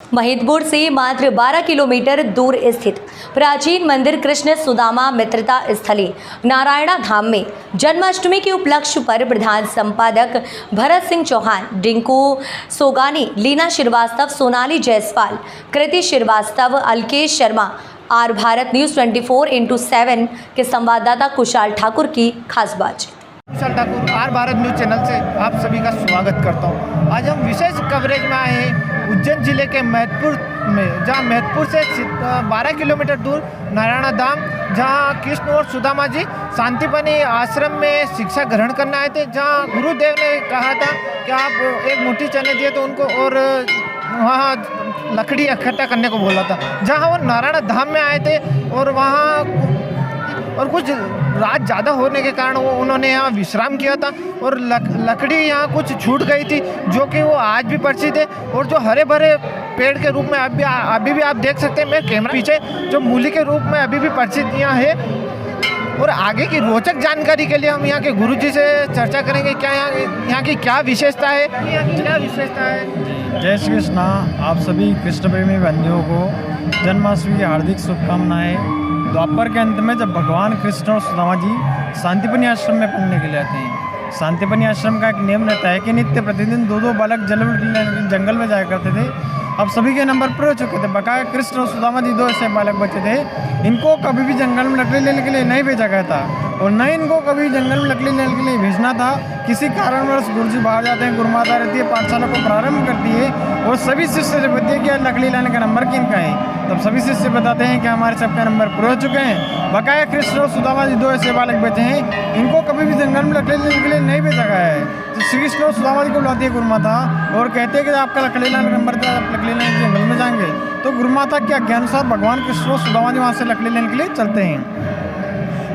महिदपुर से मात्र 12 किलोमीटर दूर स्थित प्राचीन मंदिर कृष्ण सुदामा मित्रता स्थली नारायणा धाम में जन्माष्टमी के उपलक्ष्य पर प्रधान संपादक भरत सिंह चौहान, डिंकू सोगानी, लीना श्रीवास्तव, सोनाली जायसवाल, कृति श्रीवास्तव, अलकेश शर्मा, आर भारत न्यूज़ 24/7 के संवाददाता कुशाल ठाकुर की खास बातचीत। Kushal Thakur, R Bharat news channel से आप सभी का स्वागत करता हूं। आज हम विशेष कवरेज में आए हैं उज्जैन जिले के महिदपुर में, जहां महिदपुर से 12 किलोमीटर दूर नारायणा धाम, जहां कृष्ण और सुदामा जी शांतिपनी आश्रम में शिक्षा ग्रहण करने आए थे। जहां गुरुदेव ने कहा था कि आप एक मुट्ठी चने दिए तो उनको, और वहाँ लकड़ी इकट्ठा करने को बोला था। जहाँ वो नारायणा धाम में आए थे और वहाँ और कुछ रात ज़्यादा होने के कारण उन्होंने यहाँ विश्राम किया था और लकड़ी यहाँ कुछ छूट गई थी, जो कि वो आज भी परिचित है। और जो हरे भरे पेड़ के रूप में अभी भी आप देख सकते हैं, मेरे कैमरा पीछे जो मूली के रूप में अभी भी परिचित यहाँ है। और आगे की रोचक जानकारी के लिए हम यहाँ के गुरुजी से चर्चा करेंगे, क्या यहाँ की क्या विशेषता है, क्या विशेषता है। जय श्री कृष्णा। आप सभी कृष्ण प्रेमी बंधुओं को जन्माष्टमी की हार्दिक शुभकामनाएं। द्वापर के अंत में जब भगवान कृष्ण और सुदामा जी शांतिपनी आश्रम में पढ़ने के लिए आते हैं, शांतिपनी आश्रम का एक नियम रहता है कि नित्य प्रतिदिन दो बालक जंगल में जाया करते थे। अब सभी के नंबर पूरे हो चुके थे, बकाया कृष्ण और सुदामा जी 2 ऐसे बालक बचे थे। इनको कभी भी जंगल में लकड़ी लेने के लिए नहीं भेजा गया था और न इनको कभी जंगल में लकड़ी लेने के लिए भेजना था। किसी कारणवश गुरुजी बाहर जाते हैं, गुरुमाता रहती है, पाठशाला को प्रारंभ करती है और सभी शिष्य से बताती है कि लकड़ी लाने का नंबर किनका है। तब सभी शिष्य बताते हैं कि हमारे सबके नंबर पूरे हो चुके हैं। बकाया कृष्ण और सुदामा जी 2 ऐसे बालक बचे हैं, इनको कभी भी जंगल में लकड़ी लेने के लिए नहीं भेजा गया है। तो श्री कृष्ण और सुदामा जी को बुलाती है गुरुमाता और कहते हैं कि आपका लकड़ी लाने का नंबर था, आप लकड़ी लेने जंगल में जाएंगे। तो गुरुमाता के आज्ञा अनुसार भगवान कृष्ण और सुदामा जी वहाँ से लकड़ी लेने के लिए चलते हैं।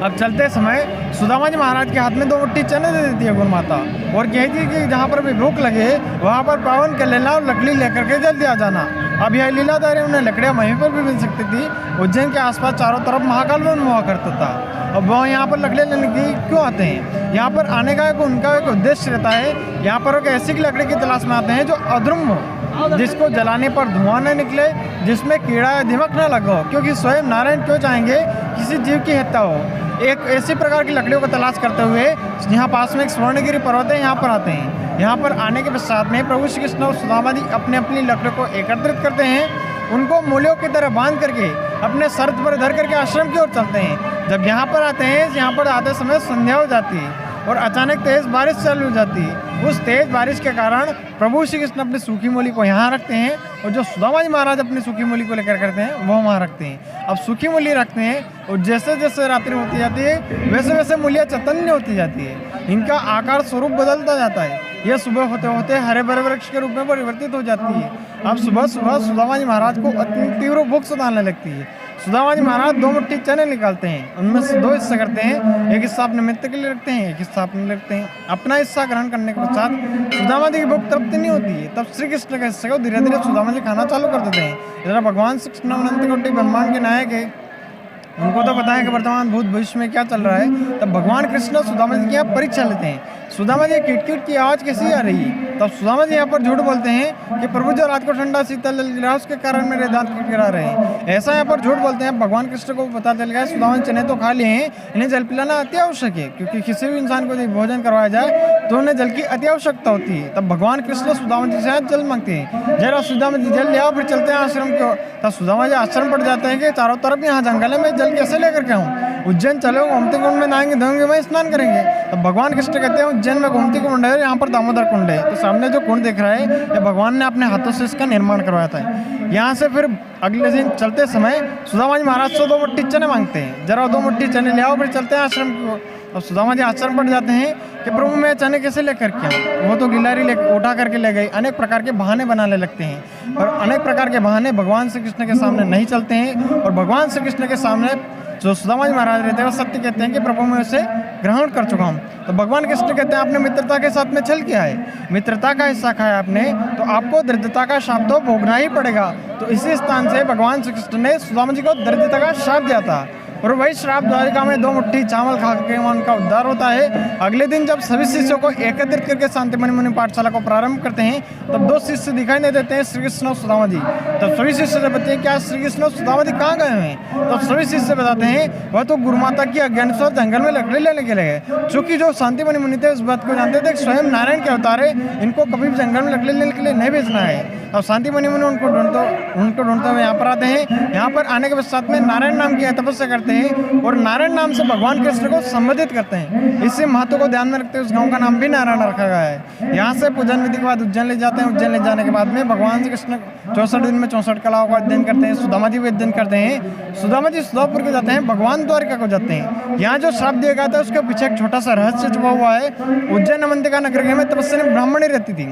अब चलते समय सुदामा जी महाराज के हाथ में 2 मुट्ठी चने दे देती है गुरुमाता और कहती है कि जहाँ पर भी भूख लगे वहाँ पर पावन कर लेना और लकड़ी लेकर के जल्दी आ जाना। अब यह लीलाधारी उन्हें लकड़ियाँ वहीं पर भी मिल सकती थी। उज्जैन के आसपास चारों तरफ महाकाल वन हुआ करता था। अब वह यहाँ पर लकड़ियाँ लेने की क्यों आते हैं? यहाँ पर आने का उनका एक उद्देश्य रहता है। यहाँ पर एक ऐसी लकड़ी की तलाश में आते हैं जो अद्रुम हो, जिसको जलाने पर धुआं न निकले, जिसमें कीड़ा या दीमक न लगा हो, क्योंकि स्वयं नारायण क्यों चाहेंगे किसी जीव की हत्या हो। एक ऐसी प्रकार की लकड़ियों को तलाश करते हुए यहाँ पास में एक स्वर्णगिरी पर्वत है, यहाँ पर आते हैं। यहाँ पर आने के पश्चात में प्रभु श्री कृष्ण और सुदामा जी अपनी लकड़ियों को एकत्रित करते हैं, उनको मूल्यों की तरह बांध करके अपने शर्त पर धर करके आश्रम की ओर चलते हैं। जब यहाँ पर आते हैं, यहाँ पर आते समय संध्या हो जाती है और अचानक तेज बारिश चालू हो जाती है। उस तेज बारिश के कारण प्रभु श्री कृष्ण अपनी सूखी मूली को यहाँ रखते हैं और जो सुदामा जी महाराज अपनी सूखी मूली को लेकर करते हैं वो वहाँ रखते हैं। अब सूखी मूली रखते हैं और जैसे जैसे रात्रि होती जाती है वैसे वैसे मूलियाँ चैतन्य होती जाती है, इनका आकार स्वरूप बदलता जाता है। यह सुबह होते होते हरे भरे वृक्ष के रूप में परिवर्तित हो जाती है। अब सुबह सुबह सुदामा जी महाराज को अत्यंत तीव्र भूख सताने लगती है। सुदामा जी महाराज 2 मुट्ठी चने निकालते हैं, उनमें से 2 हिस्से करते हैं। एक हिस्सा अपने मित्र के लिए रखते हैं, एक हिस्सा अपने लिए रखते हैं। अपना हिस्सा ग्रहण करने के पश्चात सुदामा जी की भूख तृप्ति नहीं होती है। तब श्री कृष्ण के हिस्से को धीरे धीरे सुदामा जी खाना चालू कर देते हैं। जरा भगवान श्री कृष्ण अनंत कोटि ब्रह्मांड के नायक है, उनको तो पता है कि वर्तमान भूत भविष्य में क्या चल रहा है। तब भगवान कृष्ण सुदामा जी की यहाँ परीक्षा लेते हैं। सुदामा जी किट की आवाज़ कैसी आ रही है? तब सुदामा जी यहाँ पर झूठ बोलते हैं कि प्रभु जो रात को ठंडा शीतल जल गिरा उसके कारण मेरे दांत गिरा रहे हैं। ऐसा यहाँ पर झूठ बोलते हैं। भगवान कृष्ण को पता चल गया सुदामा जी चने तो खा लिए हैं, इन्हें जल पिलाना अति आवश्यक है, क्योंकि किसी भी इंसान को जब भोजन करवाया जाए तो उन्हें जल की अति आवश्यकता होती है। तब भगवान कृष्ण सुदामा जी से जल मांगते हैं। जरा सुदामा जी जल ले आओ, फिर चलते हैं आश्रम की ओर। तब सुदामा जी आश्रम पड़ जाते हैं कि चारों तरफ यहाँ जंगल है, मैं जल कैसे लेकर के आऊँ? उज्जैन चलो, गोमती कुंड में नहाएंगे धोएंगे, वहीं स्नान करेंगे। तब भगवान कृष्ण कहते हैं उज्जैन में गोमती कुंड है, यहाँ पर दामोदर कुंड है। तो सामने जो कुंड दिख रहा है ये भगवान ने अपने हाथों से इसका निर्माण करवाया था। यहाँ से फिर अगले दिन चलते समय सुदामा जी महाराज से 2 मुट्ठी चने मांगते हैं। जरा 2 मुट्ठी चने ले आओ, फिर चलते हैं आश्रम की ओर। अब सुदामा जी आश्रम पड़ जाते हैं कि प्रभु मैं चने कैसे लेकर के आऊँ? वो तो गिलारी ले उठा करके ले गई। अनेक प्रकार के बहाने बनाने लगते हैं और अनेक प्रकार के बहाने भगवान श्री कृष्ण के सामने नहीं चलते हैं। और भगवान श्री कृष्ण के सामने जो सुदामा जी महाराज रहते हैं वो सत्य कहते हैं कि प्रभु मैं उसे ग्रहण कर चुका हूँ। तो भगवान कृष्ण कहते हैं आपने मित्रता के साथ में छल किया है, मित्रता का हिस्सा खाया आपने, तो आपको दरिद्रता का शाप तो भोगना ही पड़ेगा। तो इसी स्थान से भगवान श्री कृष्ण ने सुदामा जी को दरिद्रता का शाप दिया था। और वही श्राप द्वारिका में 2 मुट्ठी चावल खा के उनका उद्धार होता है। अगले दिन जब सभी शिष्यों को एकत्रित करके शांतिमणि मुनि पाठशाला को प्रारंभ करते हैं तब 2 शिष्य दिखाई नहीं देते हैं, श्री कृष्ण और सुदामा जी। तब सभी शिष्य से बताते हैं क्या श्री कृष्ण और सुदामा जी कहाँ गए हैं? तब सभी शिष्य बताते हैं वह तो गुरु माता की अज्ञानवश जंगल में लकड़ी लेने के लिए गए। चूँकि जो शांतिमणि मुनि थे उस बात को जानते थे स्वयं नारायण के अवतार है, इनको कभी भी जंगल में लकड़ी लेने के लिए नहीं भेजना है। अब शांतिमणि मुनि उनको ढूंढते हुए यहाँ पर आते हैं। यहाँ पर आने के पश्चात में नारायण नाम की तपस्या करते हैं और नारायण नाम से भगवान कृष्ण को संबोधित करते हैं। इसी महत्व को ध्यान में रखते हुए उस गांव का नाम भी नारायण रखा गया है। यहाँ से पूजन विधि के बाद उज्जैन ले जाते हैं। उज्जैन ले जाने के बाद में भगवान श्री कृष्ण 64 दिन में 64 कलाओं का अध्ययन करते हैं। सुदामा जी भी अध्ययन करते हैं। सुदामा जी सुदापुर को जाते हैं, भगवान द्वारिका को जाते हैं। यहाँ जो श्राप दिया गया था उसके पीछे एक छोटा सा रहस्य छुपा हुआ है। उज्जैन अवंतिका नगर में तपस्या ब्राह्मणी रहती थी।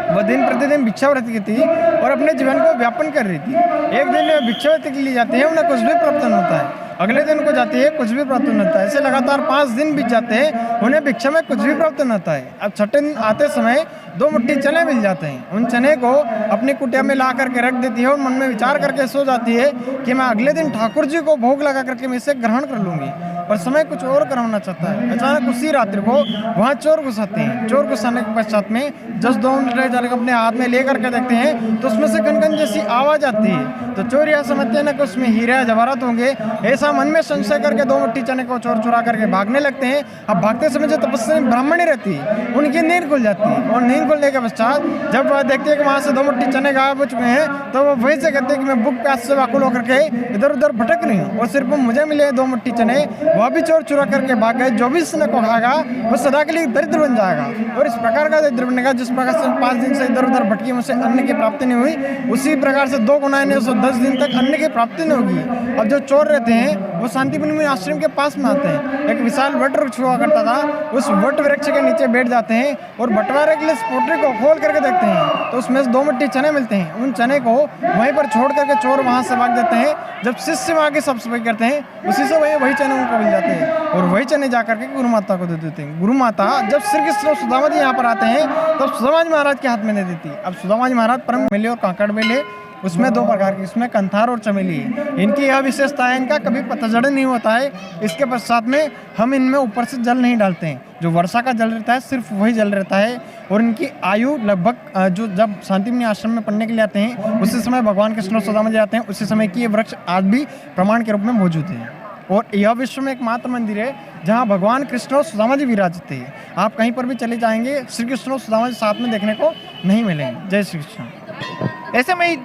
वह दिन प्रतिदिन भिक्षावृत्ति की थी और अपने जीवन को व्यापन कर रही थी। एक दिन वे भिक्षावृत्ति के लिए जाते हैं, उन्हें कुछ भी प्राप्त नहीं होता है। अगले दिन को जाती है, कुछ भी प्राप्त नहीं होता है। ऐसे लगातार 5 दिन बीत जाते हैं, उन्हें भिक्षा में कुछ भी प्राप्त नहीं होता है। अब छठे दिन आते समय 2 मुट्ठी चने मिल जाते हैं। उन चने को अपनी कुटिया में ला करके रख देती है और मन में विचार करके सो जाती है कि मैं अगले दिन ठाकुर जी को भोग लगा करके मैं इसे ग्रहण कर लूंगी। पर समय कुछ और करवाना चाहता है। अचानक उसी रात्रि को वहाँ चोर घुस आते हैं। चोर घुसाने के पश्चात में जब 2 मुट्ठी चने को अपने हाथ में ले करके देखते हैं तो उसमें से कनकन जैसी आवाज आती है। तो चोर यह समझते हैं ना कि उसमें हीरा जवाहरात होंगे। ऐसा मन में संशय करके 2 मुट्ठी चने को चोर चुरा करके भागने लगते हैं। अब भागते समय जो तपस्या ब्राह्मणी रहती है उनकी नींद खुल जाती है और नींद खुलने के पश्चात जब वह देखती है कि वहाँ से 2 मुट्ठी चने गायब हो चुके हैं तो वो वही से कहते हैं कि मैं भूख प्यास से व्याकुल होकर के इधर उधर भटक रही हूँ और सिर्फ मुझे मिले 2 मुट्ठी चने, वह भी चोर चुरा करके भाग गए। जो भी इसने को खाएगा वो सदा के लिए दरिद्र बन जाएगा और इस प्रकार का दरिद्र बनेगा जिस प्रकार से 5 दिन से इधर उधर भटकी मुझसे अन्न की प्राप्ति नहीं हुई, उसी प्रकार से 2 गुना 10 दिन तक अन्न की प्राप्ति नहीं होगी। अब जो चोर रहते हैं वो शांतिमणि मुनि आश्रम के पास में आते हैं। एक विशाल वट वृक्ष हुआ करता था, उस वट वृक्ष के नीचे बैठ जाते हैं और बंटवारे के लिए इस पोटली को खोल करके देखते हैं तो उसमें से 2 मुट्ठी चने मिलते हैं। उन चने को वहीं पर छोड़ करके चोर वहाँ से भाग जाते हैं। जब शिष्य वहाँ की साफ सफाई करते हैं उसी से वही चने उनको मिल जाते हैं और वही चने जा करके गुरु माता को दे देते हैं। गुरु माता जब श्री कृष्ण और सुदामा जी यहाँ पर आते हैं तब सुदामा जी महाराज के हाथ में दे देती है। अब सुदामा जी महाराज परम बेले और कांकड़ बेले उसमें 2 प्रकार की, इसमें कंथार और चमेली है। इनकी यह विशेषता है, इनका कभी पतझड़ नहीं होता है। इसके पश्चात में हम इनमें ऊपर से जल नहीं डालते हैं। जो वर्षा का जल रहता है सिर्फ वही जल रहता है और इनकी आयु लगभग जो जब शांतिमणि आश्रम में पढ़ने के लिए आते हैं उसी समय भगवान कृष्ण और सुदामा जी आते हैं, उसी समय की ये वृक्ष आज भी प्रमाण के रूप में मौजूद है। और यह विश्व में एकमात्र मंदिर है जहाँ भगवान कृष्ण और सुदामा जी विराजते हैं। आप कहीं पर भी चले जाएंगे श्री कृष्ण और सुदामा जी साथ में देखने को नहीं मिलेंगे। जय श्री कृष्ण। ऐसे में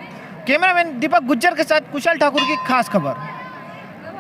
कैमरामैन दीपक गुज्जर के साथ कुशल ठाकुर की खास खबर।